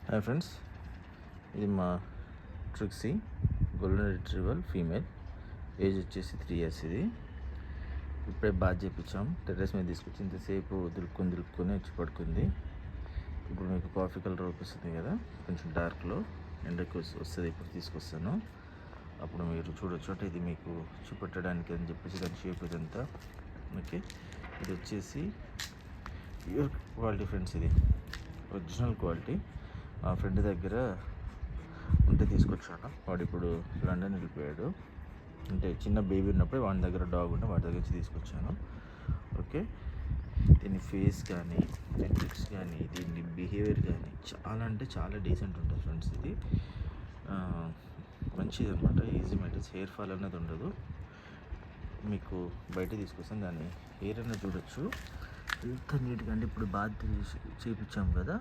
Hi friends, ఇది మా Trixie golden retriever female. Age వచ్చేసి 3 years. ఇది ఇప్పుడే బాత్ చేయించాం. టెర్రస్ మీద తీసుకొచ్చి ఇంతసేపు దులుపుకొని వచ్చి పడుకుంది. ఇప్పుడు మీకు కాఫీ కలర్ వస్తుంది కదా, కొంచెం డార్క్లో ఎండకి వస్తుంది. ఇప్పుడు తీసుకొస్తాను, అప్పుడు మీరు చూడొచ్చు. అంటే ఇది మీకు చూపెట్టడానికి అని చెప్పేసి దాని షేప్ ఇదంతా. ఓకే, ఇది వచ్చేసి ప్యూర్ క్వాలిటీ ఫ్రెండ్స్. ఇది ఒరిజినల్ క్వాలిటీ. మా ఫ్రెండ్ దగ్గర ఉంటే తీసుకొచ్చాను. వాడు ఇప్పుడు లండన్ వెళ్ళిపోయాడు. అంటే చిన్న బేబీ ఉన్నప్పుడు వాడి దగ్గర డాగ్ ఉంటే వాడి దగ్గర నుంచి తీసుకొచ్చాను. ఓకే, దీని ఫేస్ కానీ, దీని లిప్స్ కానీ, దీని బిహేవియర్ కానీ చాలా అంటే చాలా డీసెంట్ ఉంటుంది ఫ్రెండ్స్. ఇది మంచిది అనమాట. ఈజీ మెయింటెన్స్, హెయిర్ ఫాల్ అనేది ఉండదు. మీకు బయట తీసుకొస్తాను, దాని హెయిర్ అనేది చూడొచ్చు ఎంత నీట్గా. అంటే ఇప్పుడు బాత్ చేయించాం కదా,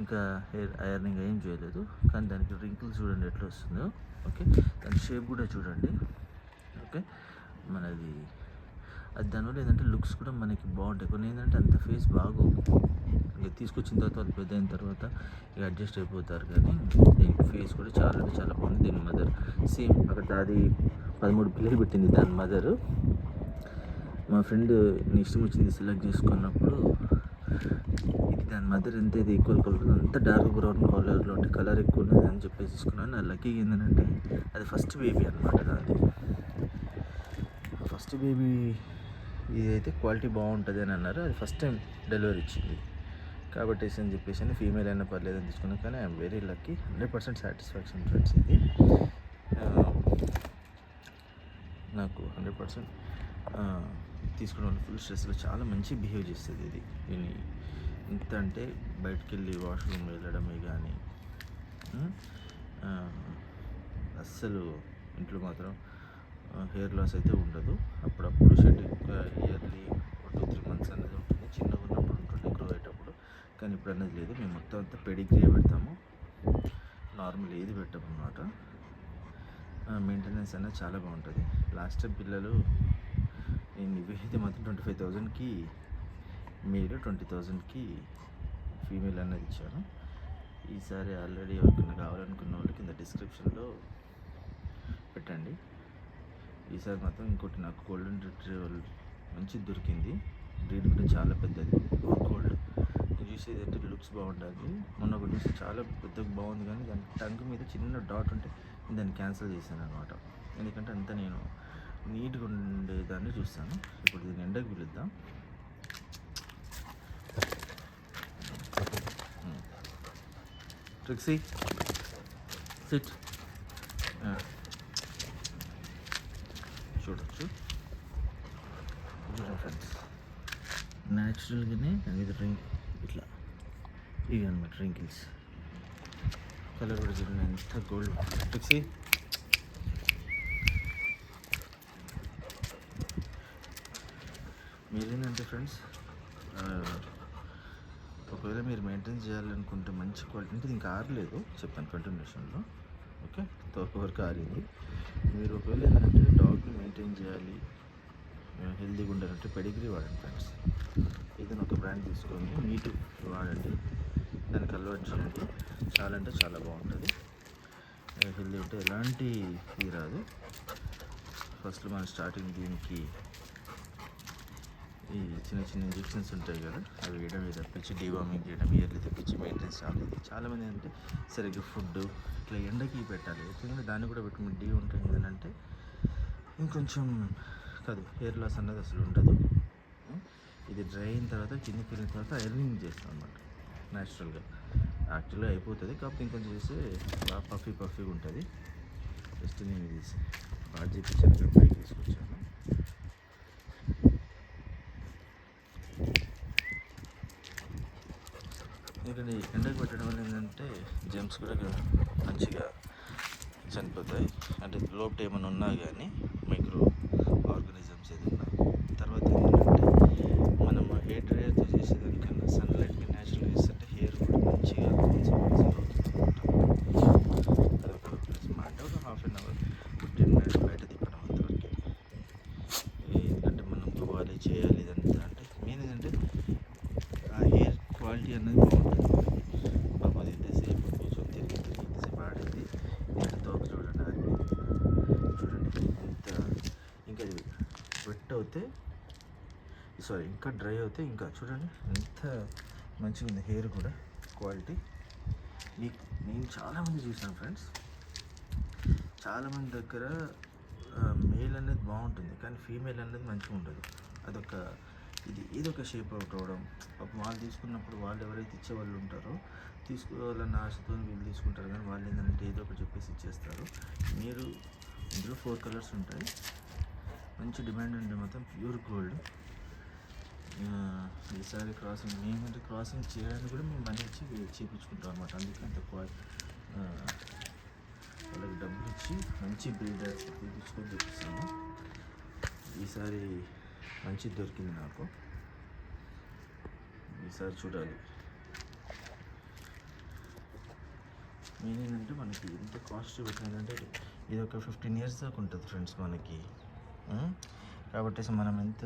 ఇంకా హెయిర్ ఐరనింగ్ ఏం చేయలేదు, కానీ దానికి రింకిల్స్ చూడండి ఎట్లా వస్తుందో. ఓకే, దాని షేప్ కూడా చూడండి. ఓకే, మనది అది దానివల్ల ఏంటంటే లుక్స్ కూడా మనకి బాగుంటాయి. కొన్ని ఏంటంటే అంత ఫేస్ బాగోవు, ఇక తీసుకొచ్చిన తర్వాత వాళ్ళు పెద్ద అయిన తర్వాత ఇక అడ్జస్ట్ అయిపోతారు. కానీ దీనికి ఫేస్ కూడా చాలా అంటే చాలా బాగుంది. దీని మదర్ సేమ్ అక్కడ అది 13 పిల్లలు పెట్టింది దాని మదరు. మా ఫ్రెండ్ నీ ఇష్టం వచ్చింది సెలెక్ట్ చేసుకున్నప్పుడు ఇది దాని మదర్ ఎంత ఇది ఈక్వల్ కలర్, అంత డార్క్ బ్రౌన్ కలర్లో ఉంటే కలర్ ఎక్కువ ఉన్నది అని చెప్పేసి తీసుకున్నాను. నా లక్కీ ఏంటంటే అది ఫస్ట్ బేబీ అనమాట. దాన్ని ఫస్ట్ బేబీ ఇదైతే క్వాలిటీ బాగుంటుంది అని అన్నారు. అది ఫస్ట్ టైం డెలివరీ ఇచ్చింది కాబట్టి అని చెప్పేసి ఫీమేల్ అయినా పర్లేదని తీసుకున్నాను. కానీ I'm very lucky, 100% satisfaction friends. ఇది నాకు 100% తీసుకున్న వాళ్ళు ఫుల్ స్ట్రెస్లో చాలా మంచి బిహేవ్ చేస్తుంది. ఇది దీన్ని ఎంత అంటే బయటకు వెళ్ళి వాష్రూమ్ వెళ్ళడమే కానీ అస్సలు ఇంట్లో మాత్రం హెయిర్ లాస్ అయితే ఉండదు. అప్పుడప్పుడు షెడ్యూల్ ఇయర్లీ 2-3 months అనేది ఉంటుంది. చిన్నగా ఉన్నప్పుడు ఉంటుంది, గ్రో అయ్యేటప్పుడు. కానీ ఇప్పుడు అనేది లేదు. మేము మొత్తం అంతా పెడిగ్రీ పెడతాము, నార్మల్ ఏది పెట్టాము అన్నమాట. మెయింటెనెన్స్ అనేది చాలా బాగుంటుంది. లాస్ట్ టైం పిల్లలు నేను ఇవైతే మాత్రం 25,000కి మేల్, 20,000కి ఫీమేల్ అనేది ఇచ్చాను. ఈసారి ఆల్రెడీ ఎవరికైనా కావాలనుకున్న వాళ్ళు కింద డిస్క్రిప్షన్లో పెట్టండి. ఈసారి మాత్రం ఇంకోటి నాకు గోల్డెన్ రిట్రీవర్ మంచి దొరికింది. బ్రీడ్ కూడా చాలా పెద్దది, గోల్డ్ చూసేది అంటే లుక్స్ బాగుంటుంది. మొన్న ఒకటి చూసి చాలా పెద్దగా బాగుంది, కానీ దాని టంగ్ మీద చిన్న డాట్ ఉంటే దాన్ని క్యాన్సిల్ చేశాను అనమాట. ఎందుకంటే అంతా నేను నీట్గా ఉండేదాన్ని చూస్తాను. ఇప్పుడు దీన్ని ఎండకు పిలుద్దాం. Trixie SIT. చూడొచ్చు ఫ్రెండ్స్, న్యాచురల్గానే దాని మీద ఇట్లా ఇవి అనమాట రింకిల్స్. కలర్ కూడా చూడండి ఎంత గోల్డ్. ట్రిక్సీ మీరేంటంటే ఫ్రెండ్స్, ఒకవేళ మీరు మెయింటైన్ చేయాలనుకుంటే మంచి క్వాలిటీ అంటే ఇంకా ఆరలేదు చెప్పాను కంటిన్యూషన్లో. ఓకే, తోక వరకు ఆరింది. మీరు ఒకవేళ ఏంటంటే డాగ్ని మెయింటైన్ చేయాలి, హెల్తీగా ఉండాలంటే పెడిగ్రీ వాడండి ఫ్రెండ్స్. ఏదైనా ఒక బ్రాండ్ తీసుకొని నీట్ వాడండి, దానికి అలవాటు చేయండి. చాలా అంటే చాలా బాగుంటుంది. హెల్తీ ఉంటే ఎలాంటి ఇది రాదు. ఫస్ట్ మనం స్టార్టింగ్ దీనికి ఈ చిన్న చిన్న ఇంజెక్షన్స్ ఉంటాయి కదా, అవి వేయడం తప్పించి డీవార్మింగ్ చేయడం ఇయర్లీ తప్పించి మెయింటెన్స్ రాలేదు. చాలామంది ఏంటంటే సరిగ్గా ఫుడ్ ఇట్లా ఎండకి పెట్టాలి. ఎందుకంటే దాన్ని కూడా విటమిన్ డి ఉంటుంది. ఏంటంటే ఇంకొంచెం కాదు, హెయిర్ లాస్ అన్నది అసలు ఉండదు. ఇది డ్రై అయిన తర్వాత కిందకి వెళ్ళిన తర్వాత ఐరనింగ్ చేస్తాం అన్నమాట న్యాచురల్గా. యాక్చువల్గా అయిపోతుంది, కాకపోతే ఇంకొంచెం చేస్తే బాగా పఫీగా ఉంటుంది. జస్ట్ నేను ఇది బాగా చేయించాను, ఇక్కడ పైకి తీసుకొచ్చాను. ఎందుకంటే ఎండకు పెట్టడం వల్ల ఏంటంటే జెమ్స్ కూడా మంచిగా చనిపోతాయి. అంటే లోపల ఏమైనా ఉన్నా కానీ మైక్రో ఆర్గానిజమ్స్ ఏదైనా. తర్వాత ఏంటంటే మనం హెయిర్ డ్రైయర్తో చేసేదానికన్నా సన్లైట్కి న్యాచురల్గా వేస్తుంటే హెయిర్ కూడా మంచిగా అదొక ప్లస్. మా అంటే ఒక 1/2 hour 15 minutes బయట తిప్పడం అంతవరకు. ఎందుకంటే మనం దువ్వాలి చేయాలి ఇదంతా. అంటే మెయిన్ ఏంటంటే ఆ హెయిర్ క్వాలిటీ అనేది బాగుంటుంది. పాప అది ఎంతసేపు అవుతే ఇంకా డ్రై అవుతే ఇంకా చూడండి ఎంత మంచిగా ఉంది హెయిర్ కూడా క్వాలిటీ. నేను చాలామంది చూసాను ఫ్రెండ్స్, చాలామంది దగ్గర మేల్ అనేది బాగుంటుంది కానీ ఫీమేల్ అనేది మంచిగా ఉండదు. ఏదొక షేప్ అవుట్ అవ్వడం, వాళ్ళు తీసుకున్నప్పుడు వాళ్ళు ఎవరైతే ఇచ్చేవాళ్ళు ఉంటారో తీసుకోవాలన్న ఆశతో వీళ్ళు తీసుకుంటారు, కానీ వాళ్ళు ఏంటంటే ఏదో ఒకటి చెప్పేసి ఇచ్చేస్తారు. మీరు ఇందులో 4 కలర్స్ ఉంటాయి. మంచి డిమాండ్ ఉండే మొత్తం ప్యూర్ గోల్డ్. ఈసారి క్రాసింగ్ చేయడానికి కూడా మేము మనీ ఇచ్చి చేయించుకుంటాం అన్నమాట. అందుకే అంత వాళ్ళకి డబ్బులు ఇచ్చి మంచి బ్రీడర్స్ తీపించుకొని చూపిస్తాను. ఈసారి మంచిది దొరికింది నాకు, ఈసారి చూడాలి. మెయిన్ ఏంటంటే మనకి ఎంత కాస్ట్ పెట్టిందంటే ఇది ఒక 15 years దాకా ఉంటుంది ఫ్రెండ్స్ మనకి. కాబట్టి మనం ఎంత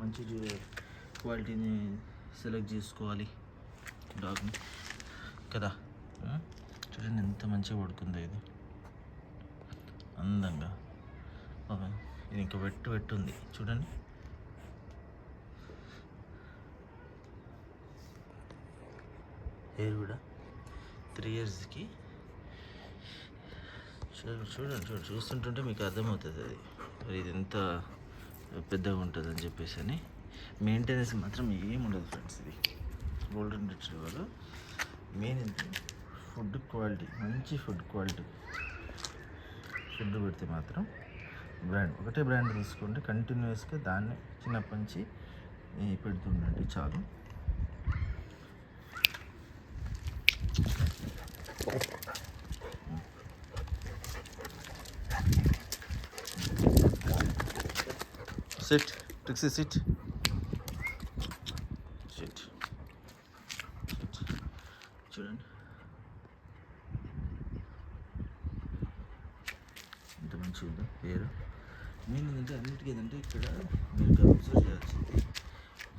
మంచి క్వాలిటీని సెలెక్ట్ చేసుకోవాలి డాగ్ని కదా. చూడండి ఎంత మంచిగా పడుకుందో ఇది అందంగా. ఇది ఇంకా వెట్టు ఉంది చూడండి. హెయిర్ కూడా 3 yearsకి చూస్తుంటుంటే మీకు అర్థమవుతుంది అది ఇది ఎంత పెద్దగా ఉంటుంది అని చెప్పేసి. అని మెయింటెనెన్స్ మాత్రం ఏముండదు ఫ్రెండ్స్. ఇది గోల్డెన్ రిట్రీవర్. మెయిన్ ఏంటంటే ఫుడ్ క్వాలిటీ, మంచి ఫుడ్ క్వాలిటీ. ఫుడ్ పెడితే మాత్రం ఒకటే బ్రాండ్ తీసుకుంటే కంటిన్యూస్గా దాన్ని చిన్నప్పటి నుంచి పెడుతుండండి చాలు. Trixie, sit. చూడండి ఎంత మంచిగా ఉందో హెయిర్. మెయిన్ ఏంటంటే అన్నిటికీ ఏంటంటే ఇక్కడ మీరు అబ్జర్వ్ చేయాల్సింది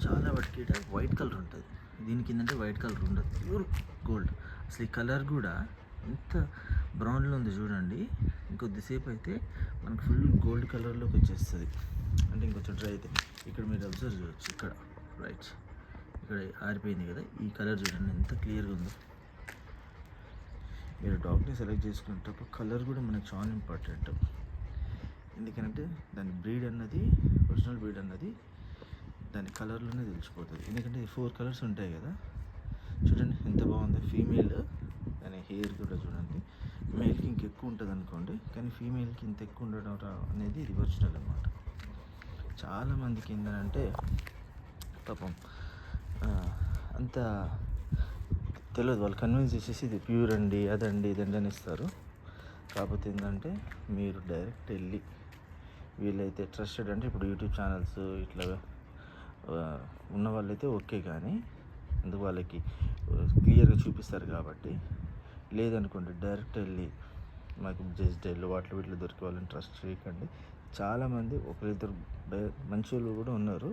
చాలా వాటికి ఇక్కడ వైట్ కలర్ ఉంటుంది, దీనికి ఏంటంటే వైట్ కలర్ ఉండదు, ప్యూర్ గోల్డ్. అసలు ఈ కలర్ కూడా ఎంత బ్రౌన్లో ఉంది చూడండి. ఇంకొద్దిసేపు అయితే మనకు ఫుల్ గోల్డ్ కలర్లోకి వచ్చేస్తుంది. అంటే ఇంకొంచెం డ్రై అయితే ఇక్కడ మీరు అబ్జర్వ్ చేయవచ్చు, ఇక్కడ ఇక్కడ ఆరిపోయింది కదా, ఈ కలర్ చూడండి ఎంత క్లియర్గా ఉందో. మీరు డాగ్ని సెలెక్ట్ చేసుకునేటప్పుడు కలర్ కూడా మనకు చాలా ఇంపార్టెంట్. ఎందుకంటే దాని బ్రీడ్ అన్నది, ఒరిజినల్ బ్రీడ్ అన్నది దాని కలర్లోనే తెలిసిపోతుంది. ఎందుకంటే 4 కలర్స్ ఉంటాయి కదా. చూడండి ఎంత బాగుంది. ఫీమేల్ దాని హెయిర్ కూడా చూడండి, మేల్కి ఇంకెక్కువ ఉంటుంది అనుకోండి, కానీ ఫీమేల్కి ఇంత ఎక్కువ ఉండడం అనేది ఇది ఒరిజినల్ అన్నమాట. చాలామందికి ఏంటంటే పాపం అంత తెలియదు, వాళ్ళు కన్విన్స్ చేసేసి ఇది ప్యూర్ అండి, అదండి, ఇదండి అని ఇస్తారు. కాకపోతే ఏంటంటే మీరు డైరెక్ట్ వెళ్ళి వీళ్ళైతే ట్రస్టెడ్ అంటే ఇప్పుడు యూట్యూబ్ ఛానల్స్ ఇట్లా ఉన్న వాళ్ళైతే ఓకే, కానీ అందుకు వాళ్ళకి క్లియర్గా చూపిస్తారు కాబట్టి. లేదనుకోండి డైరెక్ట్ వెళ్ళి మాకు జస్ట్ డైల్లో వీటిలో దొరికే వాళ్ళని ట్రస్ట్ చేయకండి. చాలామంది ఒకరిద్దరు మంచి వాళ్ళు కూడా ఉన్నారు,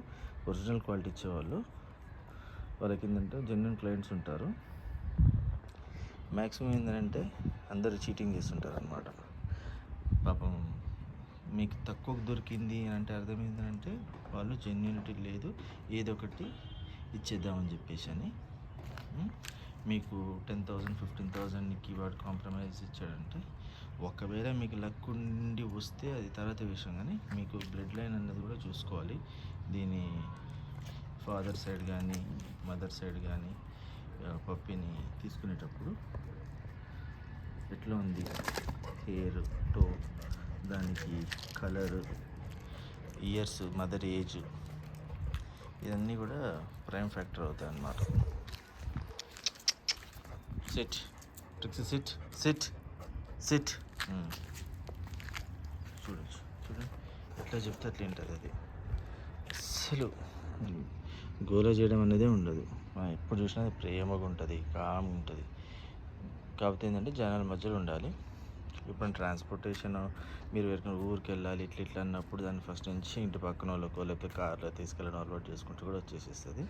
ఒరిజినల్ క్వాలిటీ ఇచ్చేవాళ్ళు. వాళ్ళకి ఏంటంటే జెన్యున్ క్లయింట్స్ ఉంటారు. మ్యాక్సిమం ఏంటంటే అందరూ చీటింగ్ చేస్తుంటారు అన్నమాట. పాపం మీకు తక్కువకు దొరికింది అని అంటే అర్థం ఏంటంటే వాళ్ళు జెన్యూనిటీ లేదు, ఏదో ఒకటి ఇచ్చేద్దామని చెప్పేసి అని. మీకు 10,000 15,000కి వాడు కాంప్రమైజ్ ఇచ్చాడంటే, ఒకవేళ మీకు లక్ ఉండి వస్తే అది తర్వాత విషయం, కానీ మీకు బ్లడ్ లైన్ అన్నది కూడా చూసుకోవాలి. దీని ఫాదర్ సైడ్ కానీ మదర్ సైడ్ కానీ పప్పిని తీసుకునేటప్పుడు ఎట్లా ఉంది హెయిర్, టో, దానికి కలరు, ఇయర్స్, మదర్ ఏజ్, ఇవన్నీ కూడా ప్రైమ్ ఫ్యాక్టర్ అవుతాయి అన్నమాట. సిట్ ట్రిక్సీ, సిట్ చూడండి ఎట్లా చెప్తే అట్లా ఉంటుంది. అది అసలు గోల చేయడం అనేది ఉండదు. ఎప్పుడు చూసినా అది ప్రేమగా ఉంటుంది, కామ్ ఉంటుంది. కాకపోతే ఏంటంటే జనాల మధ్యలో ఉండాలి. ఇప్పుడు ట్రాన్స్పోర్టేషన్ మీరు వేరే ఊరికి వెళ్ళాలి ఇట్లా అన్నప్పుడు దాన్ని ఫస్ట్ నుంచి ఇంటి పక్కన వాళ్ళకో లేకపోతే కార్లో తీసుకెళ్ళడం అలవాటు చేసుకుంటూ కూడా వచ్చేసేస్తుంది.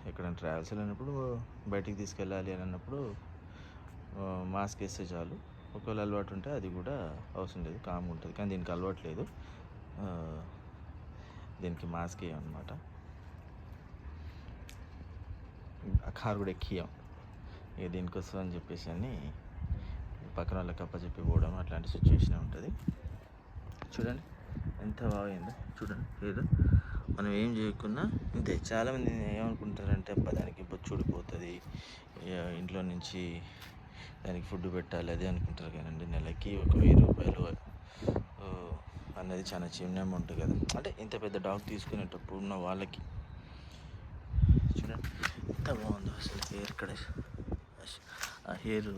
ఎక్కడైనా ట్రావెల్స్ వెళ్ళినప్పుడు బయటికి తీసుకెళ్ళాలి అని అన్నప్పుడు మాస్క్ వేస్తే చాలు. ఒకవేళ అలవాటు ఉంటే అది కూడా అవసరం లేదు, కామ్గా ఉంటుంది. కానీ దీనికి అలవాటు లేదు, దీనికి మాస్క్ వేయమన్నమాట. ఆ కారు కూడా ఎక్కియాం ఇక దీనికోసం అని చెప్పేసి అని పక్కన వాళ్ళకి అప్పచెప్పి పోవడం అట్లాంటి సిచ్యువేషన్ ఉంటుంది. చూడండి ఎంత బాగైందో చూడండి హెయిర్. మనం ఏం చేయకున్నా ఇంతే. చాలామంది ఏమనుకుంటారంటే అబ్బా దానికి బొచ్చుడిపోతుంది, ఇంట్లో నుంచి దానికి ఫుడ్ పెట్టాలి అదే అనుకుంటారు. కానండి నెలకి ఒక 1000 రూపాయలు అన్నది చాలా చిన్న అమౌంట్ కదా. అంటే ఇంత పెద్ద డాగ్ తీసుకునేటప్పుడు ఉన్న వాళ్ళకి చూడండి ఎంత బాగుందో అసలు హెయిర్. ఇక్కడ ఆ హెయిర్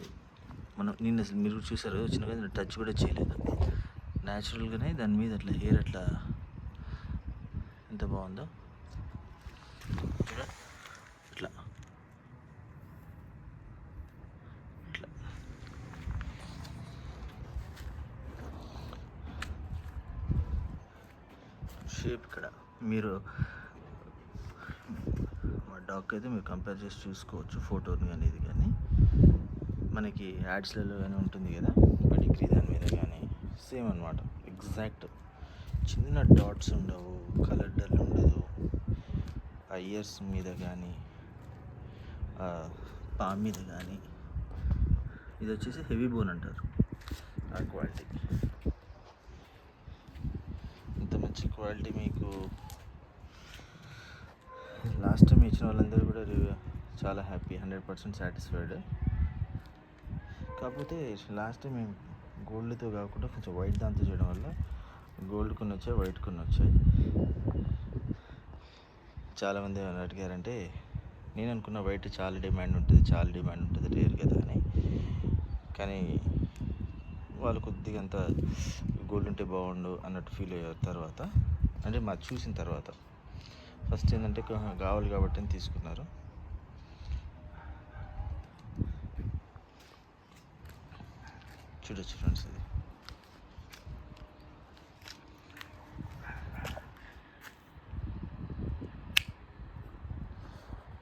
మనం నిన్న అసలు మీరు చూసారు చిన్నగా టచ్ కూడా చేయలేదు. న్యాచురల్గానే దాని మీద అట్లా హెయిర్ అట్లా ఎంత బాగుందో చూడండి. ఇట్లా ఇట్లా షేప్ ఇక్కడ మీరు మా డాగ్ అయితే మీరు కంపేర్ చేసి చూసుకోవచ్చు ఫోటోని కానీ ఇది కానీ. మనకి యాడ్స్లలో కానీ ఉంటుంది కదా పెడిగ్రీ దాని మీద కానీ సేమ్ అనమాట ఎగ్జాక్ట్. చిన్న డాట్స్ ఉండవు, కలర్ డల్ ఉండదు. ఆ ఇయర్స్ మీద కానీ పామ్ మీద కానీ. ఇది వచ్చేసి హెవీ బోన్ అంటారు ఆ క్వాలిటీ. ఇంత మంచి క్వాలిటీ మీకు లాస్ట్ టైం ఇచ్చిన వాళ్ళందరూ కూడా చాలా హ్యాపీ, 100% సాటిస్ఫైడ్. కాకపోతే లాస్ట్ టైం మేము గోల్డ్తో కాకుండా కొంచెం వైట్ దాంతో చేయడం వల్ల గోల్డ్ కొన్ని వచ్చాయి, వైట్ కొన్ని వచ్చాయి. చాలామంది ఏమైనా అడిగారంటే నేను అనుకున్న వైట్ చాలా డిమాండ్ ఉంటుంది రేర్ కదా అని. కానీ వాళ్ళు కొద్దిగా అంత గోల్డ్ ఉంటే బాగుండు అన్నట్టు ఫీల్ అయ్యారు తర్వాత. అంటే మాది చూసిన తర్వాత ఫస్ట్ ఏంటంటే కావాలి కాబట్టి అని తీసుకున్నారు. చూడొచ్చు ఫ్రెండ్స్ ఇది.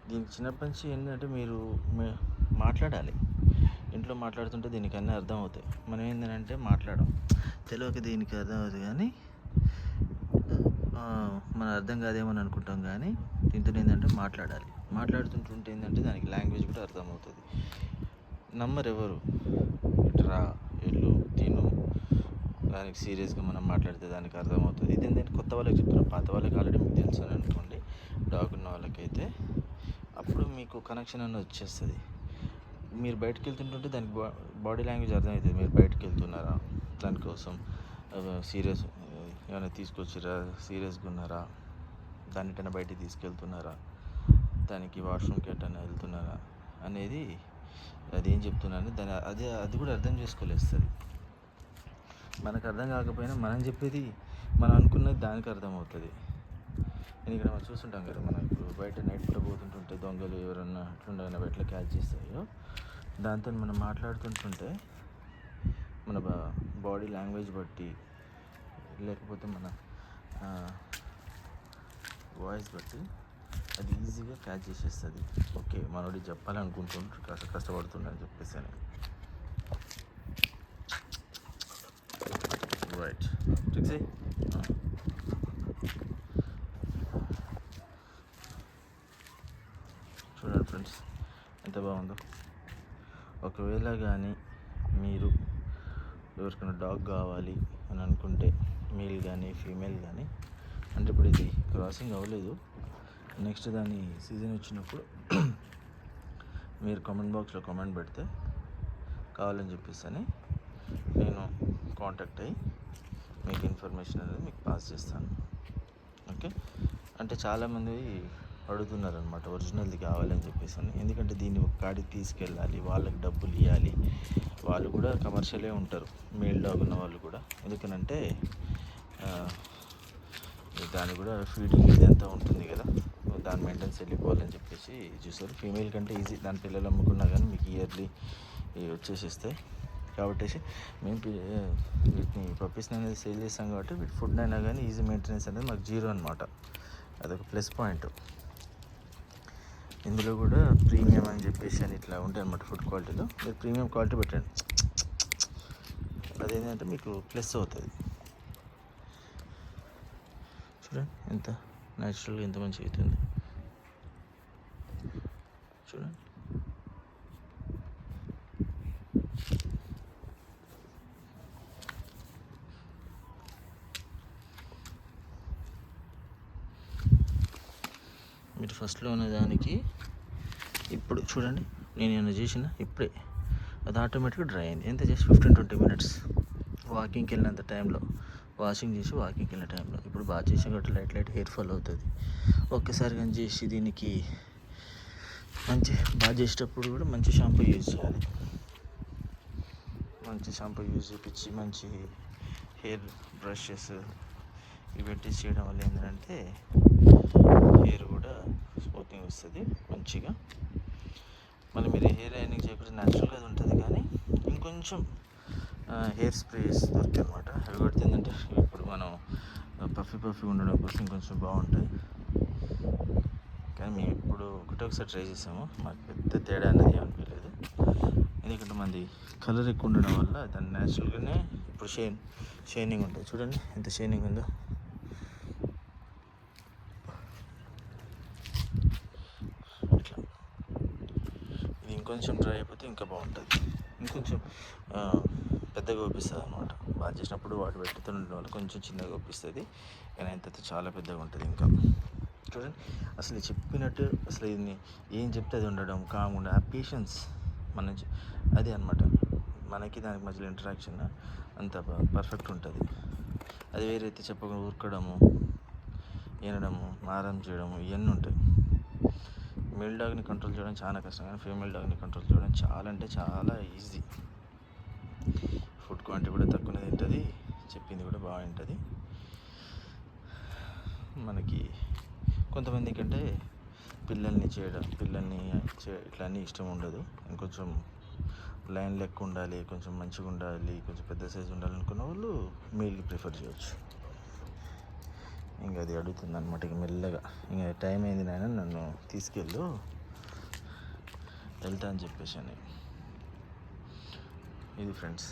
దీనికి చిన్నప్పటి నుంచి ఏంటంటే మీరు మాట్లాడాలి. ఇంట్లో మాట్లాడుతుంటే దీనికి అన్నీ అర్థం అవుతాయి. మనం ఏంటంటే మాట్లాడడం తెలియక దీనికి అర్థం అవుతుంది కానీ మన అర్థం కాదేమని అనుకుంటాం. కానీ దీంతో ఏంటంటే మాట్లాడాలి. మాట్లాడుతుంటుంటే ఏంటంటే దానికి లాంగ్వేజ్ కూడా అర్థమవుతుంది. నమ్మరు ఎవరు, ఇట్రా వెళ్ళు తిను, దానికి సీరియస్గా మనం మాట్లాడితే దానికి అర్థమవుతుంది. ఇది ఏంటంటే కొత్త వాళ్ళకి చెప్తున్నాం, పాత వాళ్ళకి ఆల్రెడీ మీకు తెలుసు అని అనుకోండి. డాగ్ ఉన్న వాళ్ళకైతే అప్పుడు మీకు కనెక్షన్ అన్నది వచ్చేస్తుంది. మీరు బయటకు వెళ్తుంటుంటే దానికి బాడీ లాంగ్వేజ్ అర్థమవుతుంది. మీరు బయటకు వెళ్తున్నారా, దానికోసం సీరియస్ ఏమైనా తీసుకొచ్చిరా, సీరియస్గా ఉన్నారా, దానికైనా బయటికి తీసుకెళ్తున్నారా, దానికి వాష్రూమ్కి ఎట్టైనా వెళ్తున్నారా అనేది అది ఏం చెప్తున్నాను దాని అది కూడా అర్థం చేసుకోలేస్తుంది. మనకు అర్థం కాకపోయినా మనం చెప్పేది మనం అనుకున్నది దానికి అర్థమవుతుంది. నేను ఇక్కడ మనం చూస్తుంటాం కదా, మనం ఇప్పుడు బయట నైట్ పూట పోతుంటుంటే దొంగలు ఎవరన్నా అట్లుండగా ఎట్లా క్యాచ్ చేస్తాయో దాంతో మనం మాట్లాడుతుంటుంటే మన బాడీ లాంగ్వేజ్ బట్టి లేకపోతే మన వాయిస్ బట్టి అది ఈజీగా క్యాచ్ చేసేస్తుంది. ఓకే మనోడి చెప్పాలనుకుంటుంటారు కాస్త కష్టపడుతుండని చెప్పేసి అని. రైట్ ట్రిక్సీ చూడండి ఫ్రెండ్స్ ఎంత బాగుందో. ఒకవేళ కానీ మీరు ఎవరికైనా డాగ్ కావాలి అని అనుకుంటే మేల్ కానీ ఫీమేల్ కానీ, అంటే ఇప్పుడు ఇది క్రాసింగ్ అవ్వలేదు, నెక్స్ట్ దాని సీజన్ వచ్చినప్పుడు మీరు కామెంట్ బాక్స్లో కామెంట్ పెడితే కావాలని చెప్పేసి అని నేను కాంటాక్ట్ అయ్యి మీకు ఇన్ఫర్మేషన్ అనేది మీకు పాస్ చేస్తాను. ఓకే, అంటే చాలామంది అడుగుతున్నారు అనమాట ఒరిజినల్ది కావాలని చెప్పేసి అని. ఎందుకంటే దీన్ని ఒక కాడికి తీసుకెళ్ళాలి, వాళ్ళకి డబ్బులు ఇవ్వాలి, వాళ్ళు కూడా కమర్షియలే ఉంటారు మేల్ డాగ్ ఉన్న వాళ్ళు కూడా. ఎందుకనంటే దాని కూడా ఫీడింగ్ ఇదంతా ఉంటుంది కదా, దాని మెయింటెనెన్స్ వెళ్ళిపోవాలని చెప్పేసి చూస్తారు. ఫీమేల్ కంటే ఈజీ, దాని పిల్లలు అమ్ముకున్నా కానీ మీకు ఇయర్లీ వచ్చేసిస్తాయి. కాబట్టి మేము వీటిని పప్పీస్ని అనేది సేల్ చేస్తాం కాబట్టి వీటి ఫుడ్ అయినా కానీ ఈజీ మెయింటెనెన్స్ అనేది మాకు 0 అనమాట. అదొక ప్లస్ పాయింట్. ఇందులో కూడా ప్రీమియం అని చెప్పేసి అని ఇట్లా ఉంటాయి అన్నమాట. ఫుడ్ క్వాలిటీలో మీరు ప్రీమియం క్వాలిటీ పెట్టండి, అదేంటంటే మీకు ప్లస్ అవుతుంది. చూడండి ఎంత న్యాచురల్గా ఎంత మంచిగా అవుతుంది చూడండి. మీరు ఫస్ట్లో ఉన్న దానికి ఇప్పుడు చూడండి, నేను ఏమైనా చేసిన ఇప్పుడే అది ఆటోమేటిక్గా డ్రై అయింది. ఎంత జస్ట్ 15-20 మినిట్స్ వాకింగ్కి వెళ్ళినంత టైంలో, వాషింగ్ చేసి వాకింగ్కి వెళ్ళిన టైంలో. ఇప్పుడు బాగా చేసిన కాబట్టి లైట్ హెయిర్ ఫాల్ అవుతుంది. ఒక్కసారి కానీ చేసి దీనికి మంచి బాగా చేసేటప్పుడు కూడా మంచి షాంపూ యూజ్ చేయాలి. మంచి షాంపూ యూజ్ చేయించి మంచి హెయిర్ బ్రషెస్ ఇవి పెట్టి చేయడం వల్ల ఏంటంటే హెయిర్ కూడా స్మూత్నింగ్ వస్తుంది మంచిగా. మళ్ళీ మీరు హెయిర్ లైనింగ్ చేయకుండా న్యాచురల్గా అది ఉంటుంది, కానీ ఇంకొంచెం హెయిర్ స్ప్రేస్ దొరుకుతాయి అనమాట. అవి కొడితే ఏంటంటే ఇప్పుడు మనం పఫీ ఉండడం కోసం ఇంకొంచెం బాగుంటాయి. కానీ మేము ఇప్పుడు ఒకసారి ట్రై చేసాము, మాకు పెద్ద తేడా అనేది అనిపించలేదు. ఎందుకంటే మంది కలర్ ఎక్కువ ఉండడం వల్ల దాన్ని న్యాచురల్గానే ఇప్పుడు షైనింగ్ ఉంటుంది. చూడండి ఎంత షైనింగ్ ఉందో. ఇట్లా ఇది ఇంకొంచెం డ్రై అయిపోతే ఇంకా బాగుంటుంది, ఇంకొంచెం పెద్దగా ఒప్పిస్తుంది అనమాట. బాగా చేసినప్పుడు వాటి పెట్టుతూ ఉండడం వల్ల కొంచెం చిన్నగా ఒప్పిస్తుంది, కానీ ఎంత చాలా పెద్దగా ఉంటుంది. ఇంకా చూడండి అసలు చెప్పినట్టు అసలు ఇది ఏం చెప్తే అది ఉండడం కాకుండా ఆ పేషెన్స్ మన అదే అనమాట. మనకి దానికి మధ్యలో ఇంటరాక్షన్ అంత పర్ఫెక్ట్ ఉంటుంది. అది వేరైతే చెప్పకుండా ఉరకడము, వినడము, మారం చేయడము ఇవన్నీ ఉంటాయి. మేల్ డాగ్ని కంట్రోల్ చేయడం చాలా కష్టం, కానీ ఫీమేల్ డాగ్ని కంట్రోల్ చేయడం చాలా అంటే చాలా ఈజీ. ఫుడ్ క్వాంటిటీ కూడా తక్కువనే తింటుంది, చెప్పింది కూడా బాగుంటుంది. మనకి కొంతమంది కంటే పిల్లల్ని ఇట్లా అన్నీ ఇష్టం ఉండదు. ఇంకొంచెం లైన్ లెక్క ఉండాలి, కొంచెం మంచిగా ఉండాలి, కొంచెం పెద్ద సైజు ఉండాలి అనుకున్న వాళ్ళు మేల్కి ప్రిఫర్ చేయవచ్చు. ఇంకా అది అడుగుతుంది అనమాట. ఇక మెల్లగా ఇంకా టైం అయింది నాయన నన్ను తీసుకెళ్ళు, వెళ్తా అని చెప్పేసి అని. ఇది ఫ్రెండ్స్,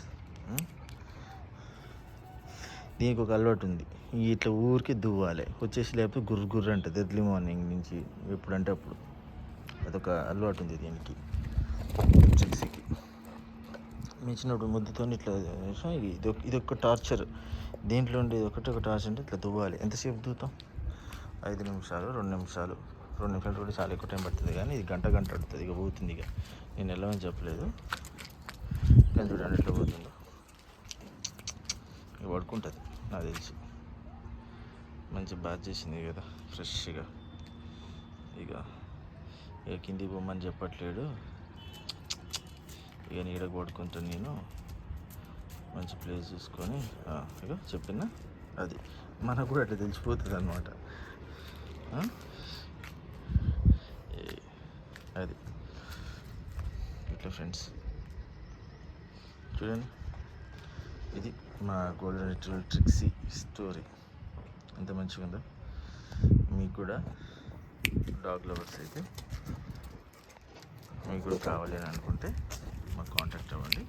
దీనికి ఒక అలవాటు ఉంది. ఇట్లా ఊరికి దువ్వాలి వచ్చేసి, లేకపోతే గుర్రు అంటుంది ఎర్లీ మార్నింగ్ నుంచి ఎప్పుడంటే అప్పుడు. అదొక అలవాటు ఉంది దీనికి, ట్రిక్సీకి. మించినప్పుడు ముద్దుతో ఇట్లా ఇదొక టార్చర్. దీంట్లో ఉండేది ఒక టార్చర్ అంటే ఇట్లా దువ్వాలి. ఎంతసేపు దువ్వుతాం? 5 నిమిషాలు, 2 నిమిషాలు. 2 నిమిషాలు కూడా చాలా ఎక్కువ టైం పడుతుంది, కానీ ఇది గంట పడుతుంది. ఇక పోతుంది. ఇక నేను వెళ్ళమని చెప్పలేదు, కానీ చూడండి ఎట్లా పోతుందో. ఇక పడుకుంటుంది నాకు తెలిసి. మంచి బాత్ చేసింది కదా ఫ్రెష్గా. ఇక కిందికి పోమని చెప్పట్లేడు, ఇక నీడకు పడుకుంటాను నేను. మంచి ప్లేస్ చూసుకొని ఇక చెప్పిన అది మనకు కూడా అట్లా తెలిసిపోతుంది అనమాట. అది ఇట్లా ఫ్రెండ్స్ చూడండి, ఇది మా గోల్డెన్ రిట్రీవర్ ట్రిక్సీ స్టోరీ. ఎంత మంచిగా ఉందో. మీకు కూడా డాగ్ లవర్స్ అయితే మీకు కూడా కావాలి అని అనుకుంటే మాకు కాంటాక్ట్ అవ్వండి.